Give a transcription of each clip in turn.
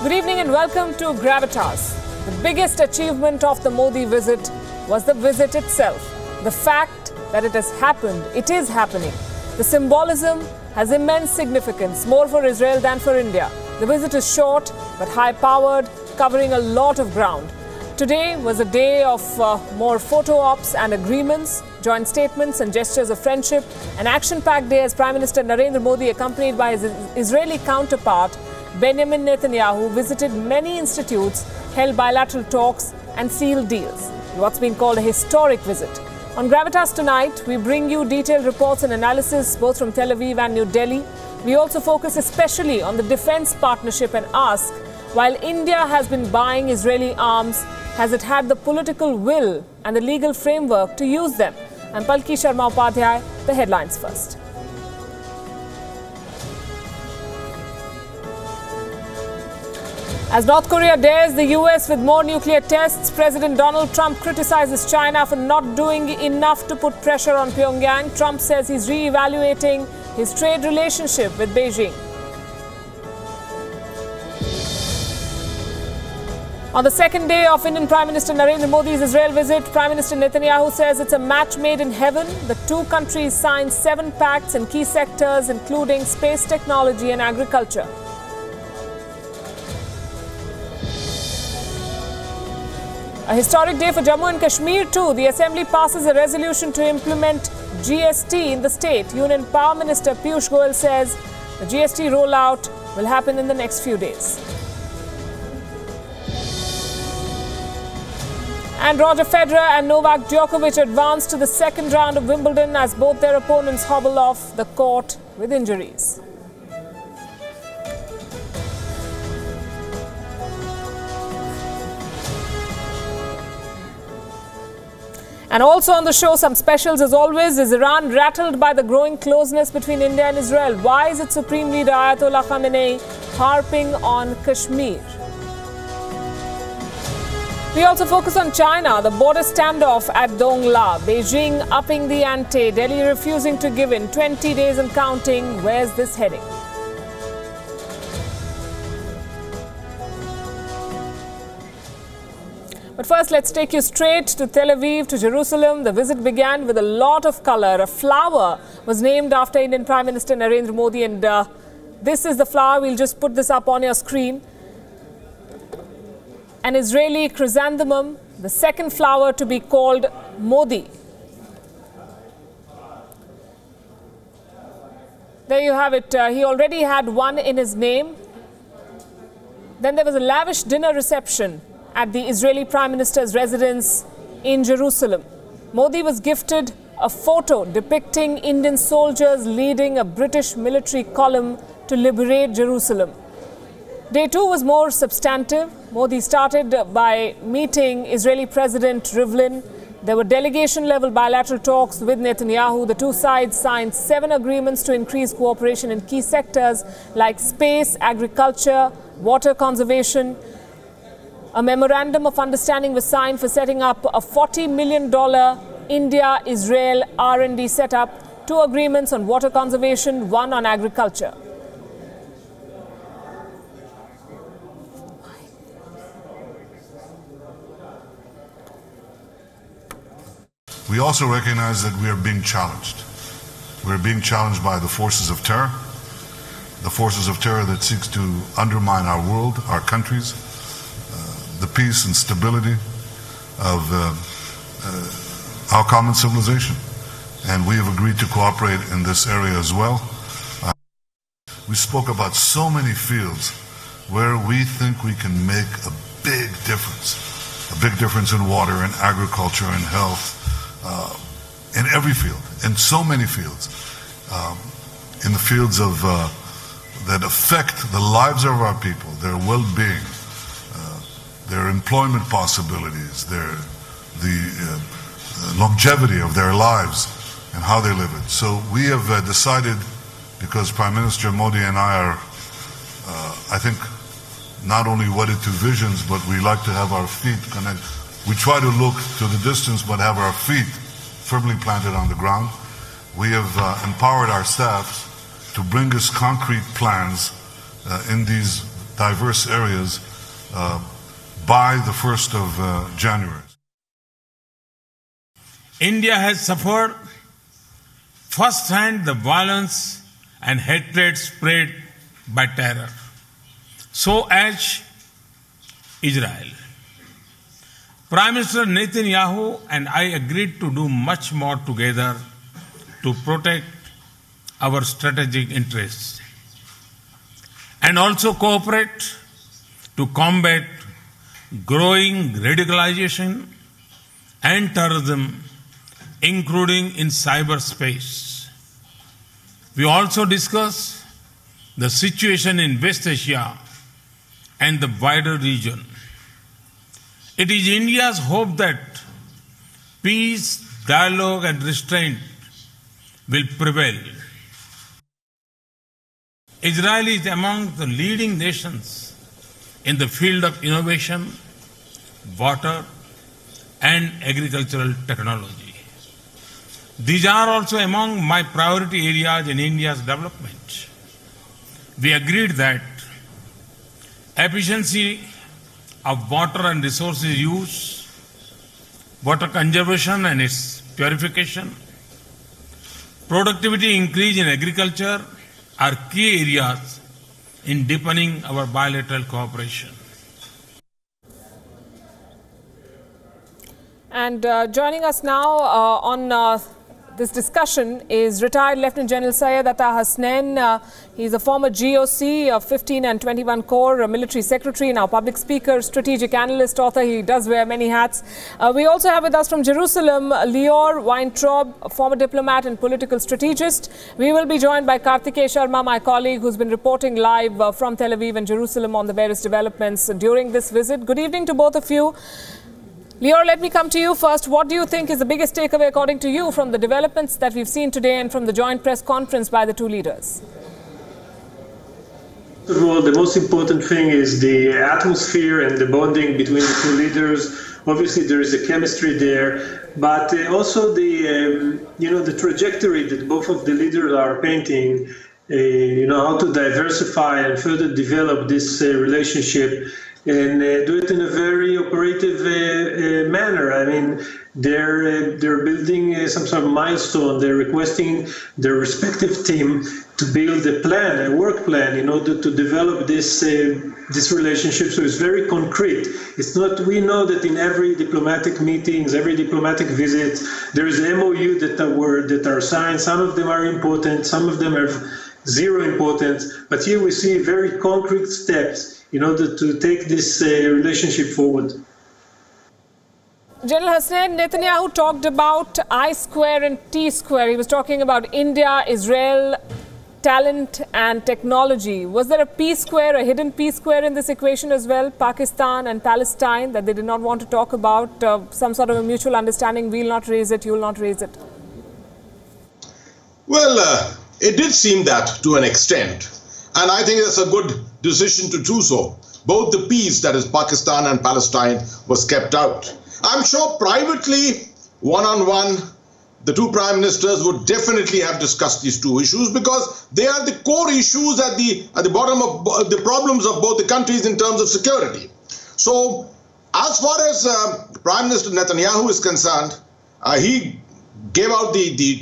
Good evening and welcome to Gravitas. The biggest achievement of the Modi visit was the visit itself. The fact that it has happened, it is happening. The symbolism has immense significance, more for Israel than for India. The visit is short but high-powered, covering a lot of ground. Today was a day of more photo ops and agreements, joint statements and gestures of friendship. An action-packed day as Prime Minister Narendra Modi, accompanied by his Israeli counterpart, Benjamin Netanyahu, visited many institutes, held bilateral talks and sealed deals. What's been called a historic visit. On Gravitas tonight, we bring you detailed reports and analysis both from Tel Aviv and New Delhi. We also focus especially on the defense partnership and ask, while India has been buying Israeli arms, has it had the political will and the legal framework to use them? I'm Palki Sharma Upadhyay. The headlines first. As North Korea dares the US with more nuclear tests, President Donald Trump criticizes China for not doing enough to put pressure on Pyongyang. Trump says he's re-evaluating his trade relationship with Beijing. On the second day of Indian Prime Minister Narendra Modi's Israel visit, Prime Minister Netanyahu says it's a match made in heaven. The two countries signed 7 pacts in key sectors, including space technology and agriculture. A historic day for Jammu and Kashmir too. The Assembly passes a resolution to implement GST in the state. Union Power Minister Piyush Goyal says the GST rollout will happen in the next few days. And Roger Federer and Novak Djokovic advance to the second round of Wimbledon as both their opponents hobble off the court with injuries. And also on the show, some specials as always. Is Iran rattled by the growing closeness between India and Israel? Why is its Supreme Leader Ayatollah Khamenei harping on Kashmir? We also focus on China, the border standoff at Dongla, Beijing upping the ante, Delhi refusing to give in, 20 days and counting. Where's this heading? But first, let's take you straight to Tel Aviv, to Jerusalem. The visit began with a lot of color. A flower was named after Indian Prime Minister Narendra Modi, and this is the flower. We'll just put this up on your screen. An Israeli chrysanthemum, the second flower to be called Modi. There you have it. He already had one in his name. Then there was a lavish dinner reception at the Israeli Prime Minister's residence in Jerusalem. Modi was gifted a photo depicting Indian soldiers leading a British military column to liberate Jerusalem. Day 2 was more substantive. Modi started by meeting Israeli President Rivlin. There were delegation-level bilateral talks with Netanyahu. The two sides signed 7 agreements to increase cooperation in key sectors like space, agriculture, water conservation. A memorandum of understanding was signed for setting up a $40 million India-Israel R&D setup, 2 agreements on water conservation, 1 on agriculture. We also recognize that we are being challenged. We are being challenged by the forces of terror that seeks to undermine our world, our countries, the peace and stability of our common civilization. And we have agreed to cooperate in this area as well. We spoke about so many fields where we think we can make a big difference in water, in agriculture, in health, in every field, in so many fields, in the fields of that affect the lives of our people, their well-being, their employment possibilities, the longevity of their lives and how they live it. So we have decided, because Prime Minister Modi and I are, I think, not only wedded to visions, but we like to have our feet connected. We try to look to the distance, but have our feet firmly planted on the ground. We have empowered our staffs to bring us concrete plans in these diverse areas by the 1st of January. India has suffered firsthand the violence and hatred spread by terror. So as Israel. Prime Minister Netanyahu and I agreed to do much more together to protect our strategic interests and also cooperate to combat growing radicalization and terrorism, including in cyberspace. We also discussed the situation in West Asia and the wider region. It is India's hope that peace, dialogue and restraint will prevail. Israel is among the leading nations in the field of innovation, water and agricultural technology. These are also among my priority areas in India's development. We agreed that efficiency of water and resources use, water conservation and its purification, productivity increase in agriculture are key areas in deepening our bilateral cooperation. And joining us now on this discussion is retired Lieutenant General Syed Atta Hasnain. He's a former GOC of 15 and 21 Corps, military secretary, now public speaker, strategic analyst, author. He does wear many hats. We also have with us from Jerusalem, Lior Weintraub, former diplomat and political strategist. We will be joined by Kartikeya Sharma, my colleague, who's been reporting live from Tel Aviv and Jerusalem on the various developments during this visit. Good evening to both of you. Lior, let me come to you first. What do you think is the biggest takeaway, according to you, from the developments that we've seen today and from the joint press conference by the two leaders? First of all, the most important thing is the atmosphere and the bonding between the two leaders. Obviously, there is a chemistry there, but also the trajectory that both of the leaders are painting. How to diversify and further develop this relationship. And do it in a very operative manner. I mean, they're building some sort of milestone. They're requesting their respective team to build a plan, a work plan, in order to develop this relationship. So it's very concrete. It's not. We know that in every diplomatic meetings, every diplomatic visit, there is an MOU that are signed. Some of them are important. Some of them are zero importance. But here we see very concrete steps in order to take this relationship forward. General Hasnain, Netanyahu talked about I square and T square. He was talking about India, Israel, talent and technology. Was there a P square, a hidden P square in this equation as well? Pakistan and Palestine that they did not want to talk about, some sort of a mutual understanding, we'll not raise it, you'll not raise it. Well, it did seem that to an extent. And I think it's a good decision to do so. Both the P's, that is Pakistan and Palestine, was kept out. I'm sure privately, one-on-one, the two prime ministers would definitely have discussed these two issues because they are the core issues at the bottom of the problems of both the countries in terms of security. So as far as Prime Minister Netanyahu is concerned, he gave out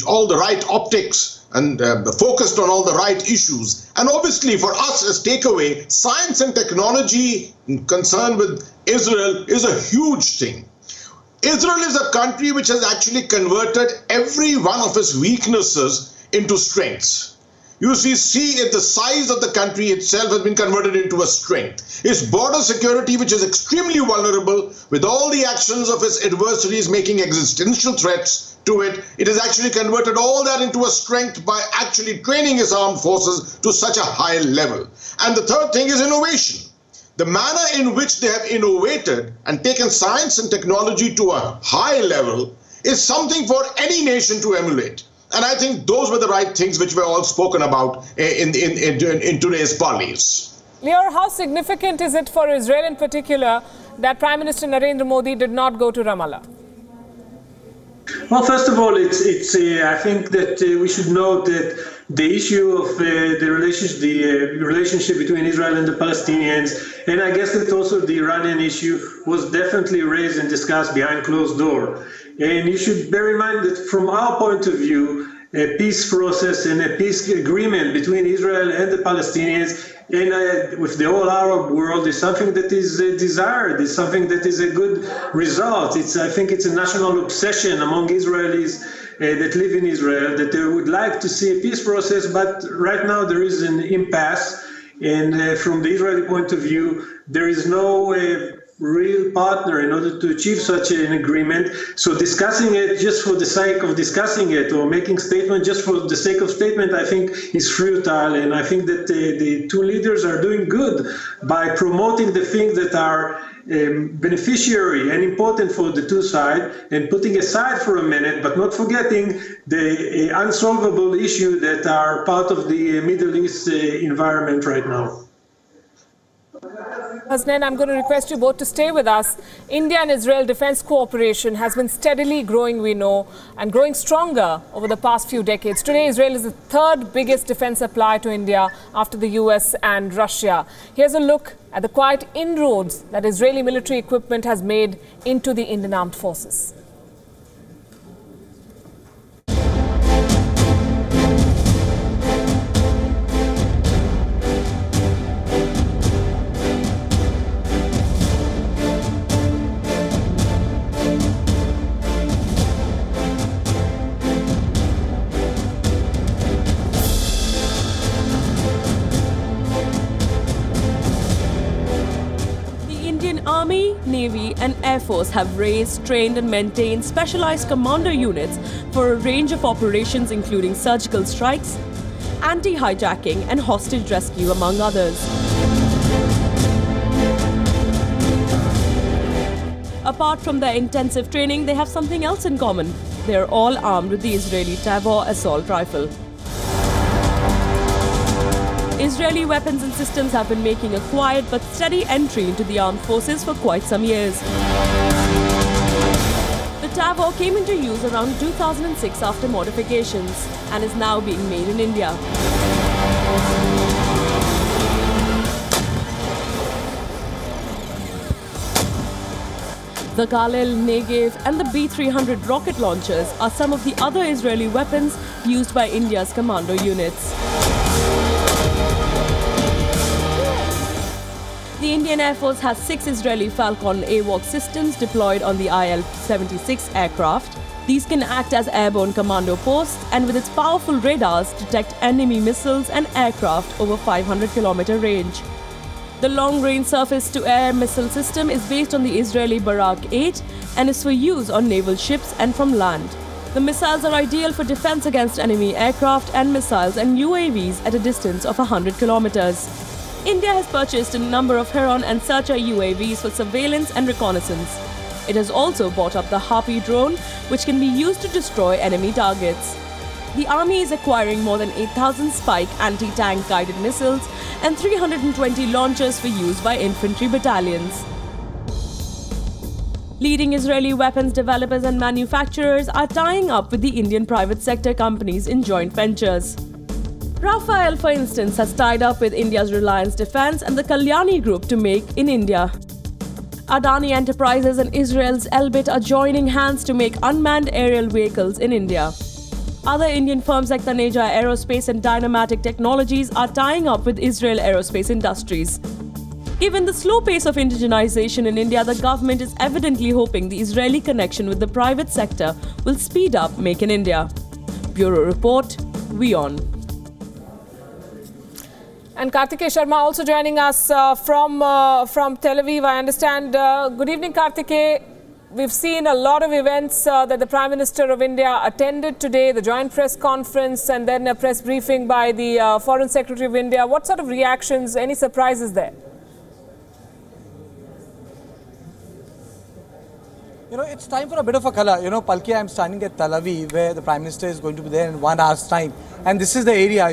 all the right optics and focused on all the right issues. And obviously for us as takeaway, science and technology concerned with Israel is a huge thing. Israel is a country which has actually converted every one of its weaknesses into strengths. You see the size of the country itself has been converted into a strength. Its border security, which is extremely vulnerable, with all the actions of its adversaries making existential threats to it, it has actually converted all that into a strength by actually training its armed forces to such a high level. And the third thing is innovation. The manner in which they have innovated and taken science and technology to a high level is something for any nation to emulate. And I think those were the right things which were all spoken about in today's parleys. Lior, how significant is it for Israel in particular that Prime Minister Narendra Modi did not go to Ramallah? Well, first of all, I think that we should note that the issue of the relationship between Israel and the Palestinians, and I guess that also the Iranian issue was definitely raised and discussed behind closed door. And you should bear in mind that from our point of view, a peace process and a peace agreement between Israel and the Palestinians and with the whole Arab world is something that is desired, is something that is a good result. I think it's a national obsession among Israelis that live in Israel, that they would like to see a peace process, but right now there is an impasse, and from the Israeli point of view, there is no real partner in order to achieve such an agreement. So discussing it just for the sake of discussing it, or making statement just for the sake of statement, I think is futile. And I think that the two leaders are doing good by promoting the things that are beneficiary and important for the two sides, and putting aside for a minute, but not forgetting the unsolvable issue that are part of the Middle East environment right now. Hasnain, I'm going to request you both to stay with us. India and Israel defense cooperation has been steadily growing, we know, and growing stronger over the past few decades. Today, Israel is the third biggest defense supplier to India after the US and Russia. Here's a look at the quiet inroads that Israeli military equipment has made into the Indian armed forces. Army, Navy and Air Force have raised, trained and maintained specialized commando units for a range of operations including surgical strikes, anti-hijacking and hostage rescue, among others. Apart from their intensive training, they have something else in common. They are all armed with the Israeli Tavor assault rifle. Israeli weapons and systems have been making a quiet but steady entry into the armed forces for quite some years. The Tavor came into use around 2006 after modifications and is now being made in India. The Khalil, Negev and the B-300 rocket launchers are some of the other Israeli weapons used by India's commando units. The Indian Air Force has 6 Israeli Falcon AWACS systems deployed on the IL-76 aircraft. These can act as airborne commando posts and with its powerful radars detect enemy missiles and aircraft over 500-kilometer range. The long-range surface-to-air missile system is based on the Israeli Barak 8 and is for use on naval ships and from land. The missiles are ideal for defense against enemy aircraft and missiles and UAVs at a distance of 100 kilometers. India has purchased a number of Heron and Searcher UAVs for surveillance and reconnaissance. It has also bought up the Harpy drone, which can be used to destroy enemy targets. The army is acquiring more than 8,000 Spike anti-tank guided missiles and 320 launchers for use by infantry battalions. Leading Israeli weapons developers and manufacturers are tying up with the Indian private sector companies in joint ventures. Rafael, for instance, has tied up with India's Reliance Defense and the Kalyani Group to make in India. Adani Enterprises and Israel's Elbit are joining hands to make unmanned aerial vehicles in India. Other Indian firms like Taneja Aerospace and Dynamatic Technologies are tying up with Israel Aerospace Industries. Given the slow pace of indigenization in India, the government is evidently hoping the Israeli connection with the private sector will speed up Make in India. Bureau Report, WION. And Kartikeya Sharma also joining us from Tel Aviv, I understand. Good evening, Kartikeya. We've seen a lot of events that the Prime Minister of India attended today, the joint press conference and then a press briefing by the Foreign Secretary of India. What sort of reactions, any surprises there? It's time for a bit of a color. Palki, I'm standing at Tel Aviv, where the Prime Minister is going to be there in 1 hour's time. And this is the area,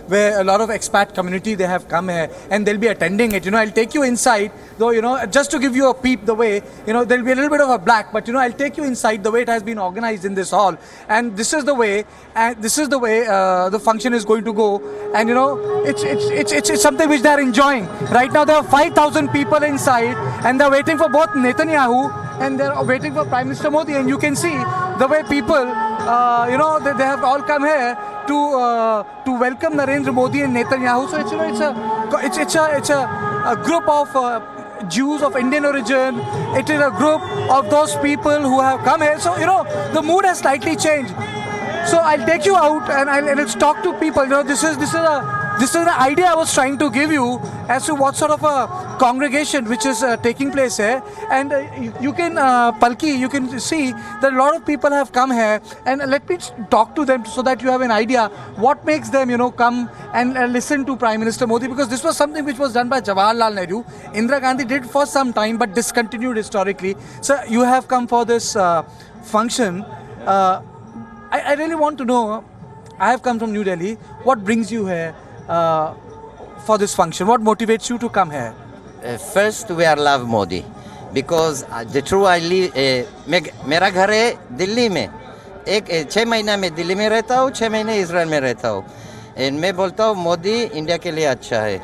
where a lot of expat community, they have come here and they'll be attending it. I'll take you inside, though, just to give you a peep the way, there'll be a little bit of a black, but, I'll take you inside the way it has been organized in this hall. And this is the way, the function is going to go. And, it's something which they're enjoying. Right now, there are 5,000 people inside and they're waiting for both Netanyahu and they're waiting for Prime Minister Modi, and you can see the way people, they have all come here to welcome Narendra Modi and Netanyahu. So it's a group of Jews of Indian origin. It is a group of those people who have come here. So the mood has slightly changed. So I'll take you out and I'll talk to people. This is the idea I was trying to give you as to what sort of a congregation which is taking place here. And you can, Palki, you can see that a lot of people have come here, and let me talk to them so that you have an idea what makes them, come and listen to Prime Minister Modi, because this was something which was done by Jawaharlal Nehru. Indira Gandhi did for some time but discontinued historically. So you have come for this function. I really want to know, I have come from New Delhi, what brings you here for this function? What motivates you to come here? First, we are love Modi, because the true I live, मेरा घर है दिल्ली में, 6 महीना में दिल्ली में रहता हूँ, 6 महीने इजराइल में रहता हूँ, and मैं बोलता हूँ मोदी इंडिया के लिए अच्छा है,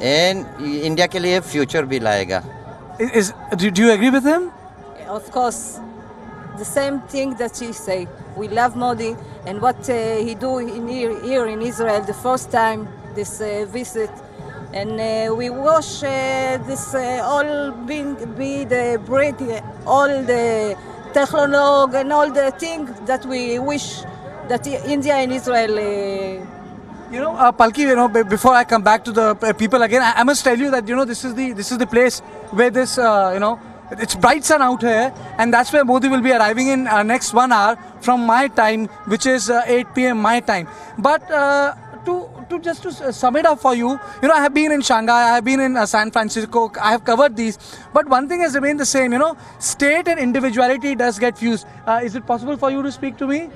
and इंडिया के लिए फ्यूचर भी लाएगा. Do you agree with him? Of course, the same thing that she say. We love Modi, and what he do here in Israel the first time this visit, and we wish this all be the bread, all the technology and all the things that we wish that India and Israel. Palki, before I come back to the people again, I must tell you that this is the place where this it's bright sun out here, and that's where Modi will be arriving in next 1 hour from my time, which is 8 p.m. my time. But to sum it up for you, I have been in Shanghai, I have been in San Francisco, I have covered these. But one thing has remained the same, state and individuality does get fused. Is it possible for you to speak to me?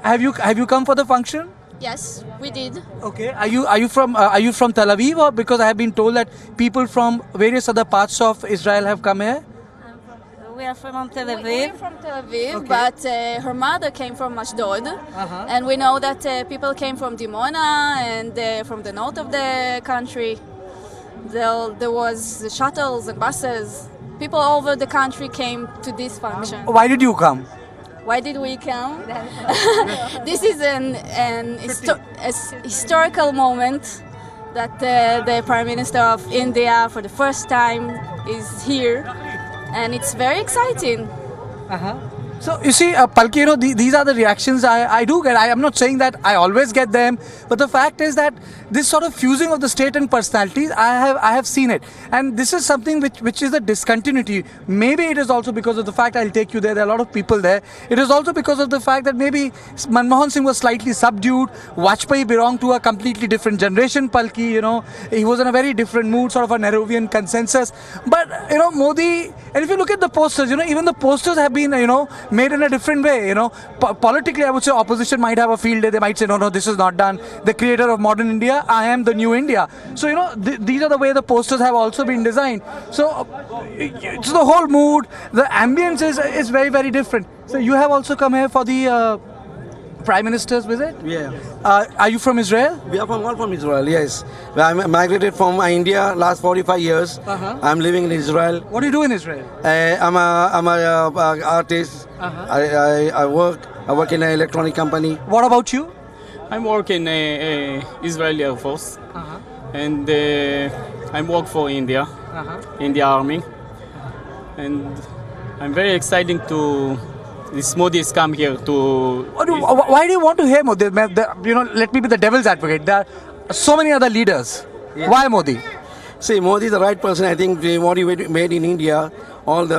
Have you come for the function? Yes, we did. Okay. Are you from Tel Aviv, or because I have been told that people from various other parts of Israel have come here? We are from Tel Aviv. We're from Tel Aviv, Okay. but her mother came from Ashdod, and we know that people came from Dimona and from the north of the country. There was shuttles and buses. People all over the country came to this function. Why did you come? Why did we come? This is a historical moment that the Prime Minister of India for the first time is here, and it's very exciting. So you see, Palki, these are the reactions I do get. I am not saying that I always get them, but the fact is that this sort of fusing of the state and personalities, I have seen it, and this is something which is a discontinuity. Maybe it is also because of the fact, I'll take you there. There are a lot of people there. It is also because of the fact that maybe Manmohan Singh was slightly subdued. Vajpayee belonged to a completely different generation. Palki, he was in a very different mood, sort of a Nehruvian consensus. But Modi, and if you look at the posters, even the posters have been made in a different way. Politically, I would say opposition might have a field day. They might say, no, this is not done. The creator of modern India, I am the new India. So, these are the way the posters have also been designed. So, it's the whole mood, the ambience is very, very different. So, you have also come here for the Prime Minister's visit? Yeah. Are you from Israel? We are all from Israel, yes. I migrated from India last 45 years. I'm living in Israel. What do you do in Israel? I'm a artist. I work in an electronic company. What about you? I'm working in Israeli Air Force, and I work for India, India Army, and I'm very excited to. This Modi has come here to. Why do you want to hear Modi? Let me be the devil's advocate. There are so many other leaders. Yeah. Why Modi? See, Modi is the right person. I think what he made in India, all the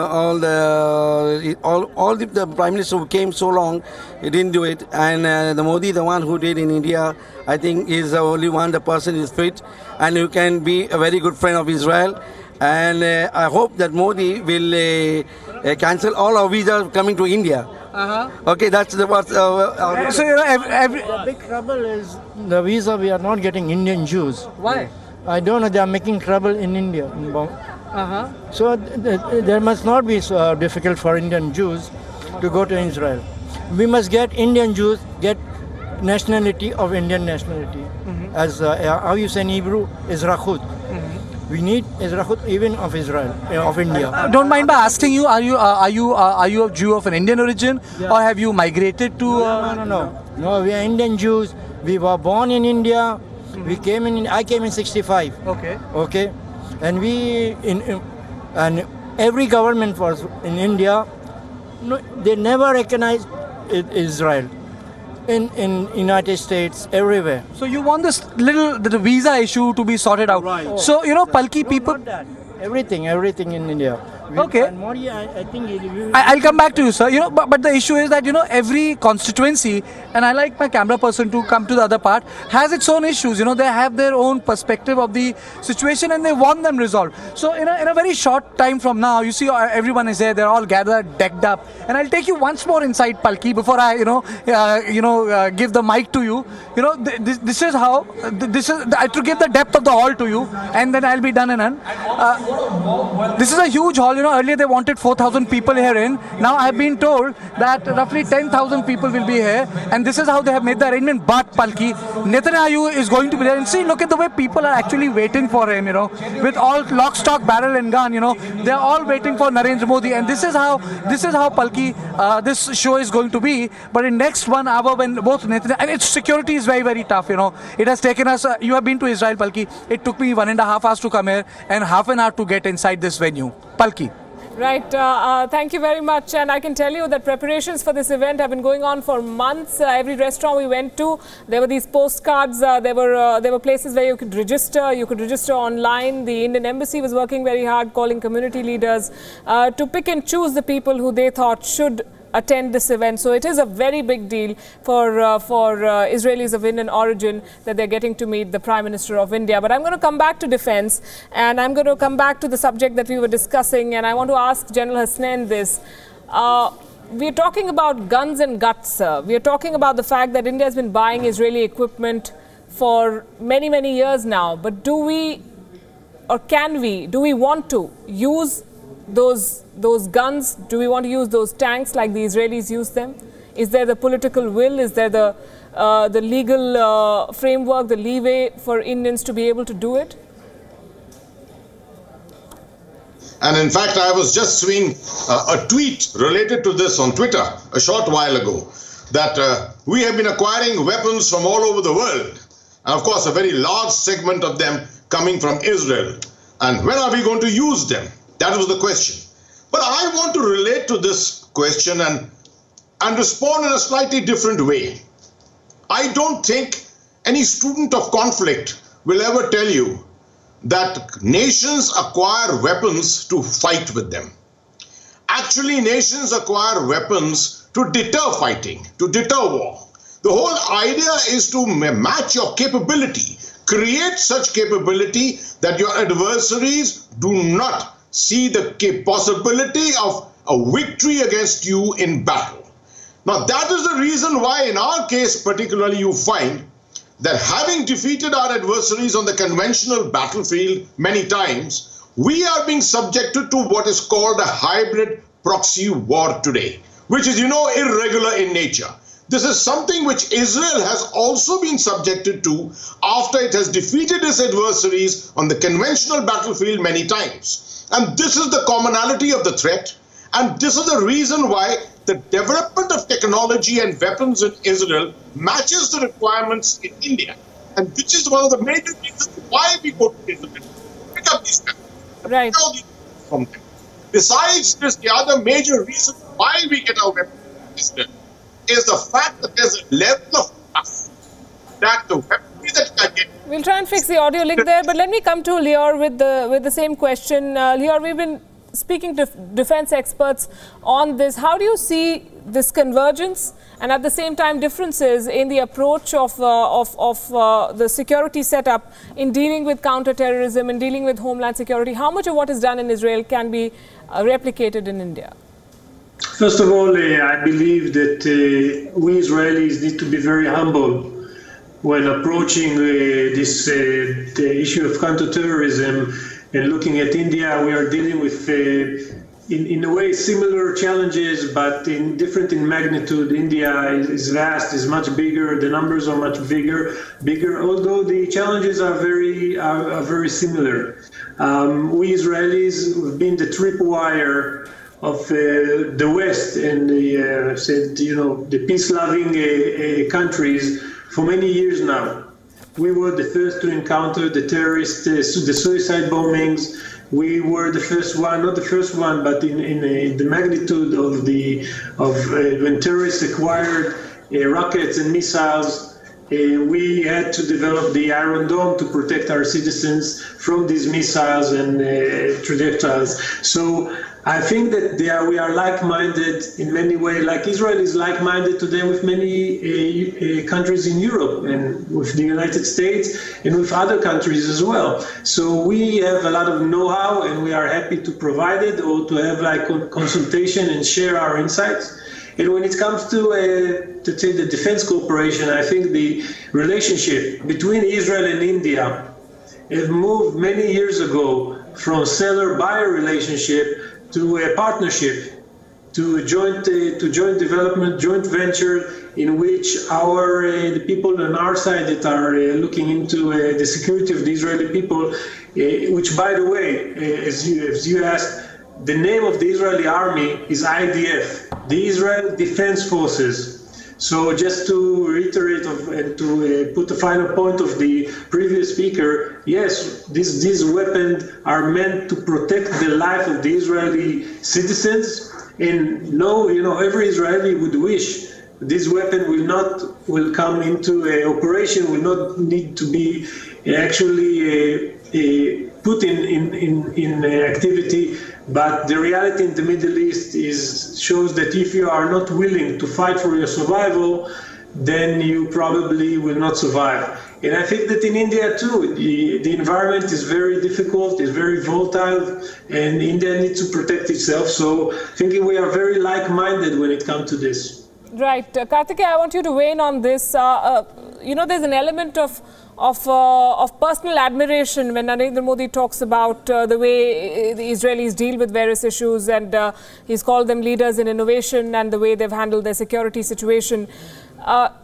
Prime Minister who came so long, he didn't do it. And the Modi, the one who did in India, I think is the only one. The person is fit, and who can be a very good friend of Israel. And I hope that Modi will cancel all our visas coming to India. Okay, that's the what. So you know, the big trouble is the visa. We are not getting Indian Jews. Why? I don't know. They are making trouble in India. So there must not be so difficult for Indian Jews to go to Israel. We must get Indian Jews get nationality of Indian nationality, as how you say in Hebrew, Izrachut. We need Izrachut even of Israel, of India. Don't mind by asking you, are you a Jew of an Indian origin, or have you migrated to? No, we are Indian Jews. We were born in India. We came in. I came in '65. Okay, and and every government was in India. No, they never recognized Israel. In United States, everywhere. So you want the visa issue to be sorted out. Right. So you know, Palki people. Everything in India. Okay. And Modi, I think I'll come back to you, sir. You know, but the issue is that, you know, every constituency, and I like my camera person to come to the other part, has its own issues. You know, they have their own perspective of the situation and they want them resolved. So in a very short time from now, you see everyone is there. They're all gathered, decked up, and I'll take you once more inside Palki before I give the mic to you. You know, this is how to give the depth of the hall to you, and then I'll be done and this is a huge hall. You know, earlier they wanted 4,000 people here in. Now I have been told that roughly 10,000 people will be here, and this is how they have made the arrangement. But Palki, Netanyahu is going to be there, and see, look at the way people are actually waiting for him. You know, with all lock, stock, barrel, and gun. You know, they are all waiting for Narendra Modi, and this is how Palki, this show is going to be. But in next 1 hour, when both Netanyahu and its security is very, very tough. You know, it has taken us. You have been to Israel, Palki. It took me 1.5 hours to come here and half an hour to get inside this venue. Palki. Right. Thank you very much. And I can tell you that preparations for this event have been going on for months. Every restaurant we went to, there were these postcards. There were places where you could register. You could register online. The Indian Embassy was working very hard, calling community leaders to pick and choose the people who they thought should attend this event. So it is a very big deal for Israelis of Indian origin that they're getting to meet the Prime Minister of India. But I'm going to come back to defense, and I'm going to come back to the subject that we were discussing, and I want to ask General Hasnain this. We're talking about guns and guts. We're talking about the fact that India has been buying Israeli equipment for many, many years now. But do we want to use those guns? Do we want to use those tanks like the Israelis use them? Is there the political will? Is there the legal framework, the leeway for Indians to be able to do it? And in fact, I was just seeing a tweet related to this on Twitter a short while ago, that we have been acquiring weapons from all over the world. And of course, a very large segment of them coming from Israel. And when are we going to use them? That was the question. But I want to relate to this question and respond in a slightly different way. I don't think any student of conflict will ever tell you that nations acquire weapons to fight with them. Actually, nations acquire weapons to deter fighting, to deter war. The whole idea is to match your capability, create such capability that your adversaries do not see the possibility of a victory against you in battle. Now, that is the reason why in our case particularly you find that having defeated our adversaries on the conventional battlefield many times, we are being subjected to what is called a hybrid proxy war today, which is, irregular in nature. This is something which Israel has also been subjected to after it has defeated its adversaries on the conventional battlefield many times. And this is the commonality of the threat, and this is the reason why the development of technology and weapons in Israel matches the requirements in India, and which is one of the major reasons why we go to Israel, pick up these weapons, right, from them. Besides this, the other major reason why we get our weapons from Israel is the fact that there's a level of trust that the weaponry that we are getting. We'll try and fix the audio link there, but let me come to Lior with the same question. Lior, we've been speaking to defense experts on this. How do you see this convergence and at the same time differences in the approach of the security setup in dealing with counterterrorism and dealing with homeland security? How much of what is done in Israel can be replicated in India? First of all, I believe that we Israelis need to be very humble when approaching the issue of counterterrorism and looking at India. We are dealing with, in a way, similar challenges, but different in magnitude. India is vast, is much bigger. The numbers are much bigger. Although the challenges are very similar. We Israelis have been the tripwire of the West and the peace-loving countries for many years now. We were the first to encounter the terrorists, the suicide bombings. We were the first one, not the first one, but in the magnitude of when terrorists acquired rockets and missiles. We had to develop the Iron Dome to protect our citizens from these missiles and projectiles. So I think that we are like-minded in many ways, like Israel is like-minded today with many countries in Europe and with the United States and with other countries as well. So we have a lot of know-how and we are happy to provide it or to have like consultation and share our insights. And when it comes to say the defense cooperation, I think the relationship between Israel and India have moved many years ago from seller-buyer relationship to a partnership, to joint development, joint venture, in which the people on our side that are looking into the security of the Israeli people, which, by the way, as you asked, the name of the Israeli army is IDF, the Israel Defense Forces. So just to reiterate and to put the final point of the previous speaker, yes, these weapons are meant to protect the life of the Israeli citizens. And every Israeli would wish this weapon will come into operation, will not need to be actually put in activity. But the reality in the Middle East shows that if you are not willing to fight for your survival, then you probably will not survive. And I think that in India too, the environment is very difficult, is very volatile, and India needs to protect itself. So I think we are very like-minded when it comes to this. Right. Karthikeya, I want you to weigh in on this. There's an element of personal admiration when Narendra Modi talks about the way the Israelis deal with various issues, and he's called them leaders in innovation and the way they've handled their security situation.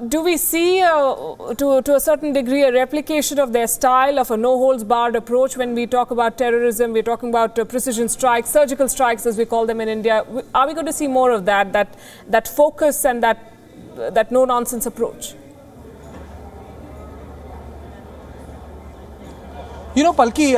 Do we see, to a certain degree, a replication of their style of a no-holds-barred approach when we talk about terrorism? We're talking about precision strikes, surgical strikes, as we call them in India. Are we going to see more of that focus and that no-nonsense approach? Palki,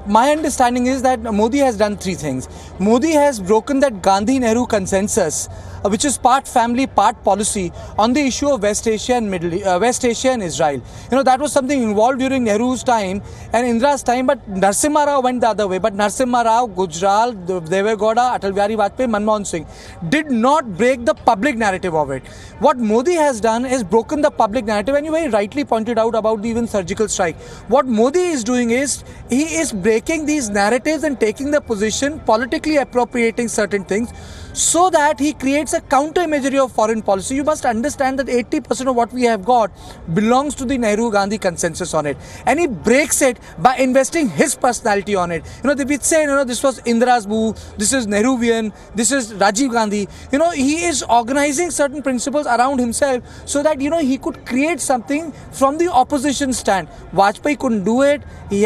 my understanding is that Modi has done three things. Modi has broken that Gandhi-Nehru consensus, which is part family, part policy, on the issue of West Asia and Israel. That was something involved during Nehru's time and Indira's time, but Narasimha Rao went the other way. But Narasimha Rao, Gujral, Deve Gowda, Atal Bihari Vajpayee, Manmohan Singh did not break the public narrative of it. What Modi has done is broken the public narrative, and you very rightly pointed out about the even surgical strike. What Modi is doing is, he is breaking these narratives and taking the position, politically appropriating certain things, so that he creates a counter-imagery of foreign policy. You must understand that 80% of what we have got belongs to the Nehru-Gandhi consensus on it. And he breaks it by investing his personality on it. They would say, this was Indira's move, this is Nehruvian, this is Rajiv Gandhi. He is organizing certain principles around himself so that, he could create something from the opposition stand. Vajpayee couldn't do it. He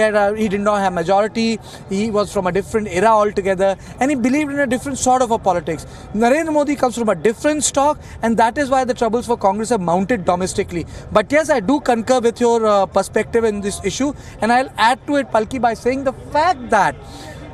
did not have majority. He was from a different era altogether. And he believed in a different sort of a politics. Narendra Modi comes from a different stock, and that is why the troubles for Congress have mounted domestically. But yes, I do concur with your perspective in this issue, and I'll add to it, Palki, by saying the fact that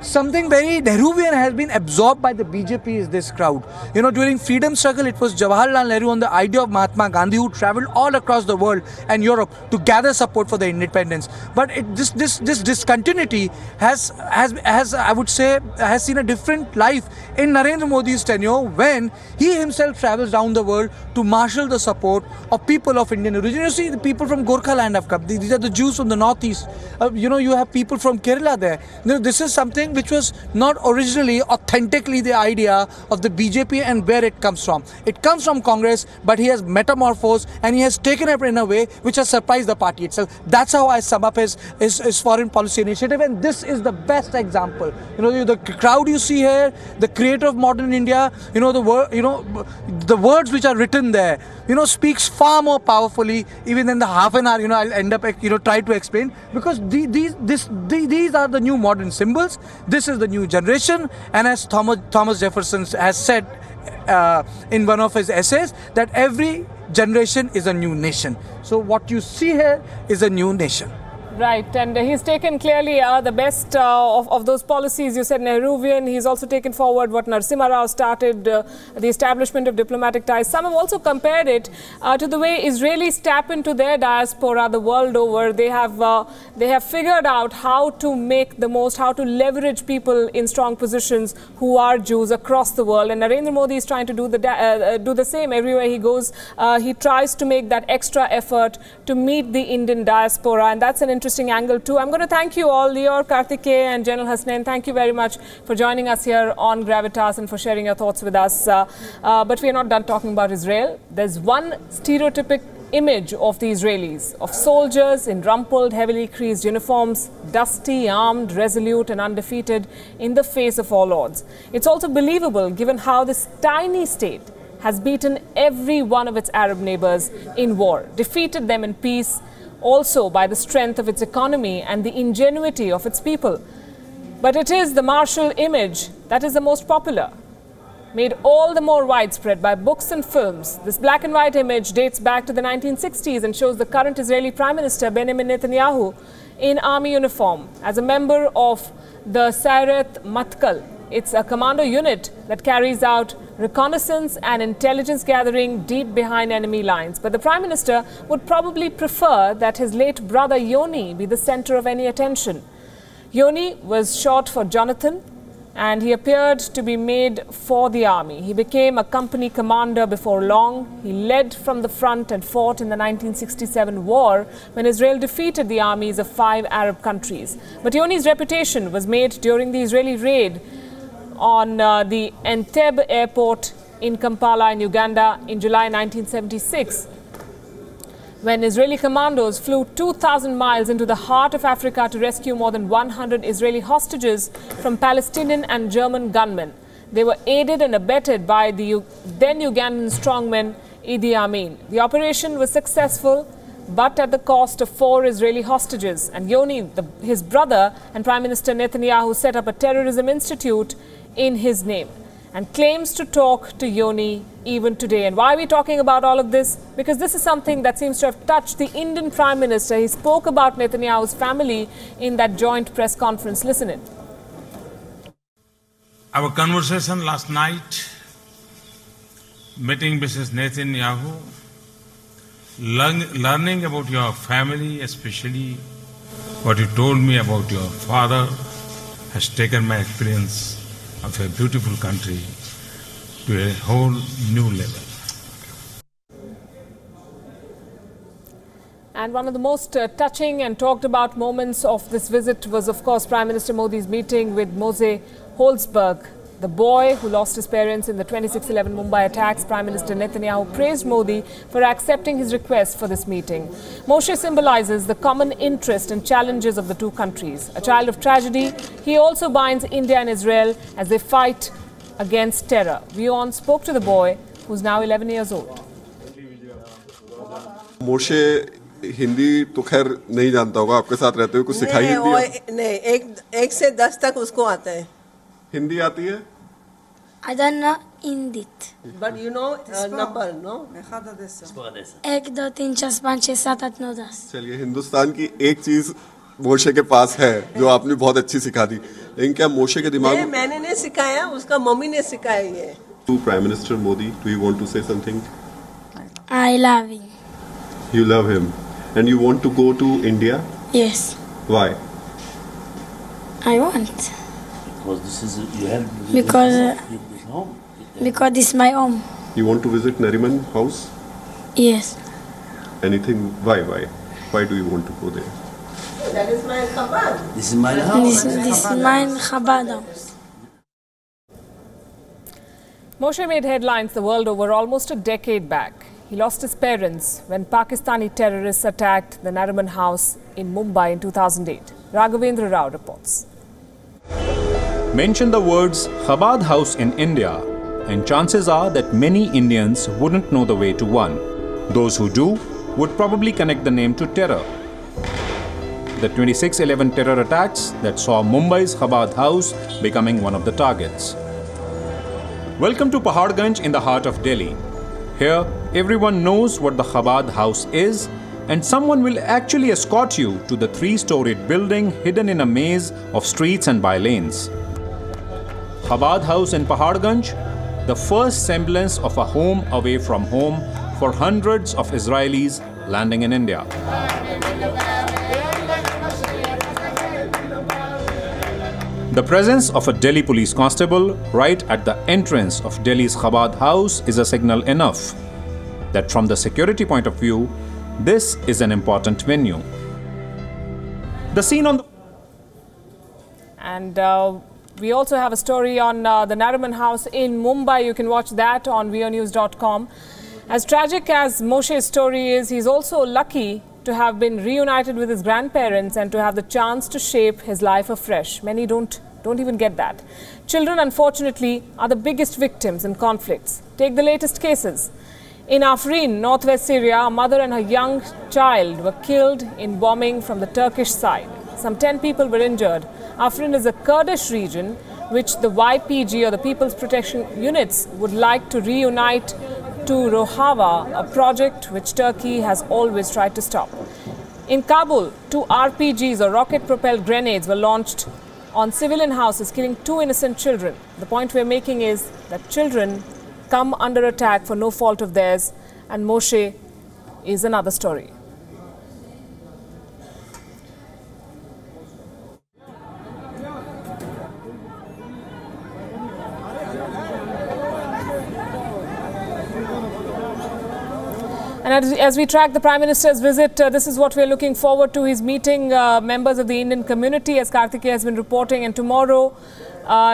something very Nehruvian has been absorbed by the BJP is this crowd. You know, during freedom struggle, it was Jawaharlal Nehru on the idea of Mahatma Gandhi who travelled all across the world and Europe to gather support for the independence. But this discontinuity has I would say has seen a different life in Narendra Modi's tenure, when he himself travels down the world to marshal the support of people of Indian origin. You see, the people from Gorkha land have come. These are the Jews from the northeast. You have people from Kerala there. This is something which was not originally authentically the idea of the BJP and where it comes from. It comes from Congress, but he has metamorphosed and he has taken it in a way which has surprised the party itself. That's how I sum up his foreign policy initiative, and this is the best example. The crowd you see here, the creator of modern India, the words which are written there, speaks far more powerfully even than the half an hour, I'll end up, try to explain, because these are the new modern symbols. This is the new generation, and as Thomas Jefferson has said in one of his essays, that every generation is a new nation. So what you see here is a new nation. Right, and he's taken clearly the best of those policies. You said Nehruvian. He's also taken forward what Narasimha Rao started, the establishment of diplomatic ties. Some have also compared it to the way Israelis tap into their diaspora the world over. They have figured out how to make the most, how to leverage people in strong positions who are Jews across the world. And Narendra Modi is trying to do the same everywhere he goes. He tries to make that extra effort to meet the Indian diaspora, and that's an interesting angle too. I'm going to thank you all, Lior, Karthikeya and General Hasnain. Thank you very much for joining us here on Gravitas and for sharing your thoughts with us. But we are not done talking about Israel. There's one stereotypic image of the Israelis, of soldiers in rumpled, heavily creased uniforms, dusty, armed, resolute and undefeated in the face of all odds. It's also believable given how this tiny state has beaten every one of its Arab neighbors in war, defeated them in peace, also by the strength of its economy and the ingenuity of its people. But it is the martial image that is the most popular, made all the more widespread by books and films. This black and white image dates back to the 1960s and shows the current Israeli Prime Minister Benjamin Netanyahu in army uniform as a member of the Sayeret Matkal. It's a commando unit that carries out reconnaissance and intelligence gathering deep behind enemy lines. But the Prime Minister would probably prefer that his late brother Yoni be the center of any attention. Yoni was short for Jonathan, and he appeared to be made for the army. He became a company commander before long. He led from the front and fought in the 1967 war when Israel defeated the armies of 5 Arab countries. But Yoni's reputation was made during the Israeli raid on the Entebbe airport in Kampala in Uganda in July 1976, when Israeli commandos flew 2,000 miles into the heart of Africa to rescue more than 100 Israeli hostages from Palestinian and German gunmen. They were aided and abetted by the then Ugandan strongman Idi Amin. The operation was successful, but at the cost of 4 Israeli hostages. And Yoni, his brother, and Prime Minister Netanyahu set up a terrorism institute in his name and claims to talk to Yoni even today. And why are we talking about all of this? Because this is something that seems to have touched the Indian Prime Minister. He spoke about Netanyahu's family in that joint press conference. Listen in. Our conversation last night, meeting Mrs. Netanyahu, learning about your family, especially what you told me about your father, has taken my experience of a beautiful country to a whole new level. And one of the most touching and talked about moments of this visit was, of course, Prime Minister Modi's meeting with Noholdsbarred, the boy who lost his parents in the 26/11 Mumbai attacks. Prime Minister Netanyahu praised Modi for accepting his request for this meeting. Moshe symbolizes the common interest and challenges of the two countries. A child of tragedy, he also binds India and Israel as they fight against terror. WION spoke to the boy, who's now 11 years old. Moshe Hindi तो खैर नहीं जानता होगा, आपके साथ रहते हुए कुछ सिखाई हिंदी? नहीं, एक से 10 तक उसको आता है. हिंदी आती है? I don't know Hindi. But you know number, no? 1, 2, 3, 4, 5, 6, 7, 8, 9, 10. चलिए, हिंदुस्तान की एक चीज मोशे के पास है जो आपने बहुत अच्छी सिखा दी, लेकिन क्या मोशे के दिमाग में मैंने नहीं सिखाया, उसका मम्मी ने सिखाया ये। To Prime Minister Modi, do you want to say something? I love him. You love him, and you want to go to India? Yes, Why? I want. Because this is you have Because home. because this is my home. You want to visit Nariman house? Yes. Anything? Why? Why do you want to go there? That is my Chabad. This is my house. This is my Chabad house. Moshe made headlines the world over almost a decade back. He lost his parents when Pakistani terrorists attacked the Nariman house in Mumbai in 2008. Raghavendra Rao reports. Mention the words Chabad house in India and chances are that many Indians wouldn't know the way to one. Those who do would probably connect the name to terror. The 26/11 terror attacks that saw Mumbai's Chabad house becoming one of the targets. Welcome to Paharganj in the heart of Delhi. Here, everyone knows what the Chabad house is, and someone will actually escort you to the 3-storied building hidden in a maze of streets and by-lanes. Chabad house in Paharganj, the first semblance of a home away from home for hundreds of Israelis landing in India. The presence of a Delhi police constable right at the entrance of Delhi's Chabad house is a signal enough that from the security point of view, this is an important venue. The scene on the... And we also have a story on the Nariman house in Mumbai. You can watch that on WIONnews.com. As tragic as Moshe's story is, he's also lucky to have been reunited with his grandparents and to have the chance to shape his life afresh. Many don't even get that. Children, unfortunately, are the biggest victims in conflicts. Take the latest cases. In Afrin, northwest Syria, a mother and her young child were killed in bombing from the Turkish side. Some 10 people were injured. Afrin is a Kurdish region which the YPG, or the People's Protection Units, would like to reunite to Rojava, a project which Turkey has always tried to stop. In Kabul, 2 RPGs, or rocket-propelled grenades, were launched on civilian houses, killing 2 innocent children. The point we're making is that children come under attack for no fault of theirs, and Moshe is another story. And as we track the Prime Minister's visit, this is what we're looking forward to. He's meeting members of the Indian community, as Karthikeya has been reporting. And tomorrow,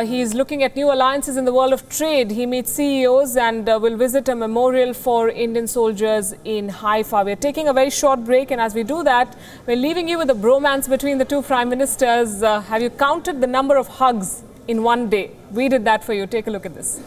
he's looking at new alliances in the world of trade. He meets CEOs and will visit a memorial for Indian soldiers in Haifa. We're taking a very short break. And as we do that, we're leaving you with a bromance between the 2 Prime Ministers. Have you counted the number of hugs in one day? We did that for you. Take a look at this.